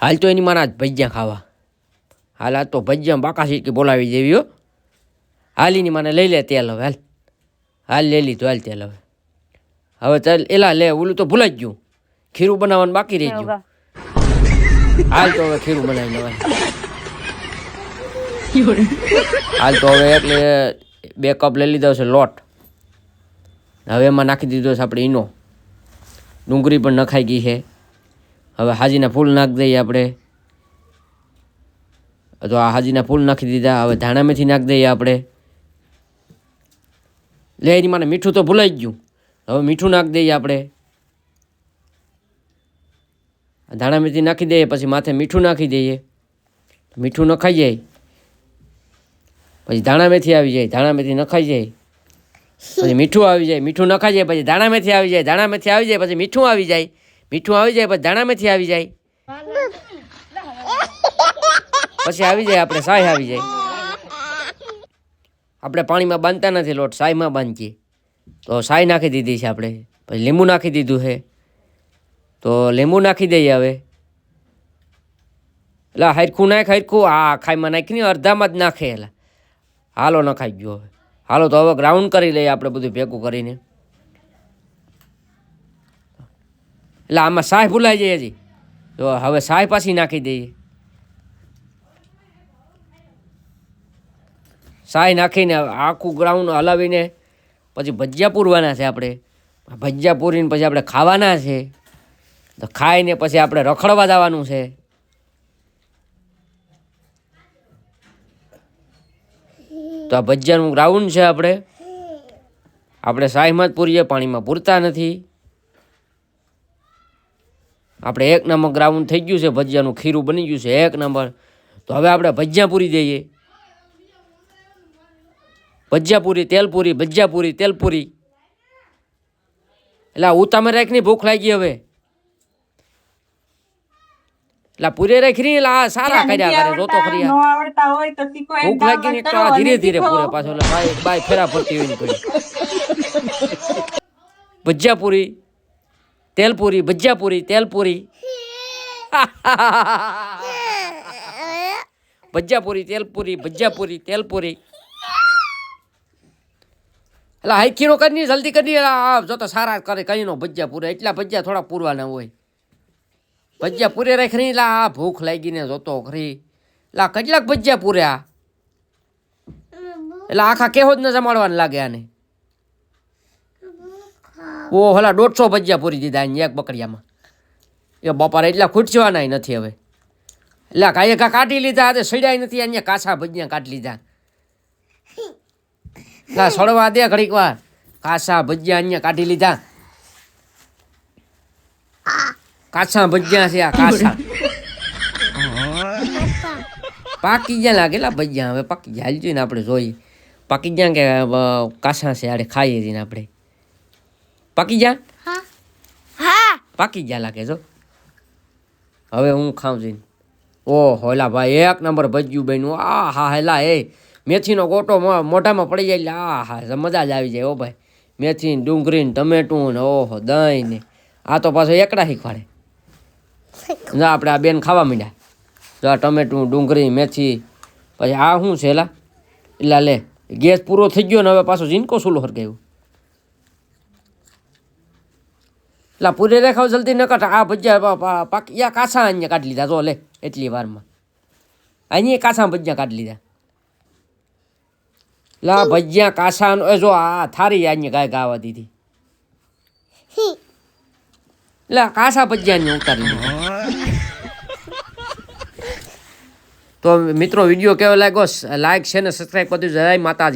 હાલ તો એની મારા ભજીયા ખાવા. હાલ આ તો ભજીયા બાકા સીટકી બોલાવી દેવી હો. હાલીની મને લઈ લે તેલ હવે. હાલ હાલ લઈ લીધું. હાલ તેલ હવે. હવે ચાલ એલા લે. ઓલું તો ભૂલાઈ જ ગયું. ખીરું બનાવવાનું બાકી રહી ગયું. હાલ તો હવે ખીરું બનાવી લેવાનું. હાલ તો હવે એટલે 2 કપ લઈ લીધો છે લોટ. હવે એમાં નાખી દીધો છે આપણે ઈનો. ડુંગળી પણ નખાઈ ગઈ છે. હવે હાજીના ફૂલ નાખી દઈએ આપણે. તો આ હાજીના ફૂલ નાખી દીધા. હવે ધાણા મેથી નાખી દઈએ આપણે. લે એની મને મીઠું તો ભૂલાઈ જ ગયું. હવે મીઠું નાખી દઈએ આપણે. ધાણા મેથી નાખી દઈએ. પછી માથે મીઠું નાખી દઈએ. મીઠું નખાઈ જાય પછી ધાણા મેથી આવી જાય. ધાણા મેથી નખાઈ જાય પછી મીઠું આવી જાય. મીઠું નખાઈ જાય પછી ધાણા મેથી આવી જાય. ધાણા મેથી આવી જાય પછી મીઠું આવી જાય. મીઠું આવી જાય પછી ધાણા મેથી આવી જાય. પછી આવી જાય આપણે સાય આવી જાય. આપણે પાણીમાં બાંધતા નથી લોટ, સાયમાં બાંધીએ. તો સાય નાખી દીધી છે આપણે. પછી લીંબુ નાખી દીધું છે. તો લીંબુ નાખી દઈએ હવે. એટલે હરખું નાખ હરખું. આ ખાઈમાં નાખીને અડધામાં જ નાખે. એટલે હાલો નખાઈ ગયો હવે. હાલો તો હવે ગ્રાઉન્ડ કરી લઈએ આપણે બધું ભેગું કરીને. એટલે આમાં સાય ભૂલાઈ જાય હજી. તો હવે સાય પાછી નાખી દઈએ. સાય નાખીને આખું ગ્રાઉન્ડ હલાવીને પછી ભજીયા પૂરવાના છે આપણે. ભજીયા પૂરીને પછી આપણે ખાવાના છે. તો ખાઈને પછી આપણે રખડવા જવાનું છે. તો આ ભજીયાનું ગ્રાઉન્ડ છે આપણે. આપણે સાયમાં જ પૂરીએ, પાણીમાં પૂરતા નથી. આપણે 1 નંબર ગ્રાઉન્ડ થઈ ગયું છે. ભજીયાનું ખીરું બની ગયું છે 1 નંબર. તો હવે આપણે ભજીયા પૂરી દઈએ. ભજીયા પૂરી, તેલ પૂરી, ભજીયા પૂરી, તેલ પૂરી. એટલે ઉતામે રાખની ભૂખ લાગી હવે. એટલે પૂરે રાખી એટલે આ સારા કર્યા કરે. જોતો ખરી ભૂખ લાગી ને તો ધીરે ધીરે પૂરે પાછો. એટલે ભાઈ બાય ફેરા ફરતી હોય પડી. ભજીયા પૂરી, તેલ પૂરી, ભજીયા પૂરી, તેલ પૂરી. ભજીયા પૂરી, તેલ પૂરી, ભજીયા પૂરી, તેલ પૂરી. એટલે હાઈખીનો કરી જલ્દી કરી. જો તો સારા કરે કઈ નો ભજીયા પૂરે. એટલા ભજીયા થોડા પૂરવાના હોય. ભજીયા પૂરે રાખી એટલે આ ભૂખ લાગીને જોતો ખરી. એટલે કેટલાક ભજીયા પૂર્યા. એટલે આખા કેહો જ ન જમાડવાને લાગે આને. ઓ હલા 150 ભજીયા પૂરી દીધા એક બકડિયામાં. એ બપારે એટલા ખૂટવાના નથી હવે. એટલે કાંઈ કાઢી લીધા. તે સડ્યા નથી. અહીંયા કાચા ભજીયા કાઢી લીધા. ના સડવા દે ઘડીક વાર. કાચા ભજીયા અહીંયા કાઢી લીધા. કાચા ભજીયા છે આ કાચા. પાકી ગયા લાગેલા ભજીયા. હવે પાકી ગયા. હાલ જોઈને આપણે જોઈએ પાકી ગયા કે કાચા છે. આડે ખાઈએ છીએ આપણે. પાકી ગયા? પાકી ગયા લાગે જો. હવે હું ખાઉં છું. ઓહો એલા ભાઈ 1 નંબર ભજીયું બન્યું. આ હા હેલા એ મેથીનો ગોટો મોઢામાં પડી જાય એટલે આ હા મજા જ આવી જાય. ઓ ભાઈ મેથી, ડુંગળી, ટમેટું ને ઓહો દહીં ને આ તો પાછો એકડા શીખવાડે. ના આપણે આ બેન ખાવા માંડ્યા. જો આ ટમેટું, ડુંગળી, મેથી. પછી આ શું છે એલા? એટલે લે ગેસ પૂરો થઈ ગયો ને હવે પાછો જીનકો સુલો હરગાવ્યું. એટલે પૂરી રેખાવ જલ્દી ન કાઢ. આ ભજીયા પાકી કાચા અહીંયા કાઢી લીધા. જો લે એટલી વારમાં અહીંયા કાચા ભજીયા કાઢી લીધા. લા ભજીયા કાચા. જો આ થારી અહીંયા ગાય ગાવા દીધી. લા કાચા ભજીયા ઉતારી દીધા. તો મિત્રો વિડીયો કેવો લાગ્યો લાઈક છે ને સબસ્ક્રાઈબ કરી દેજો. જય માતાજી.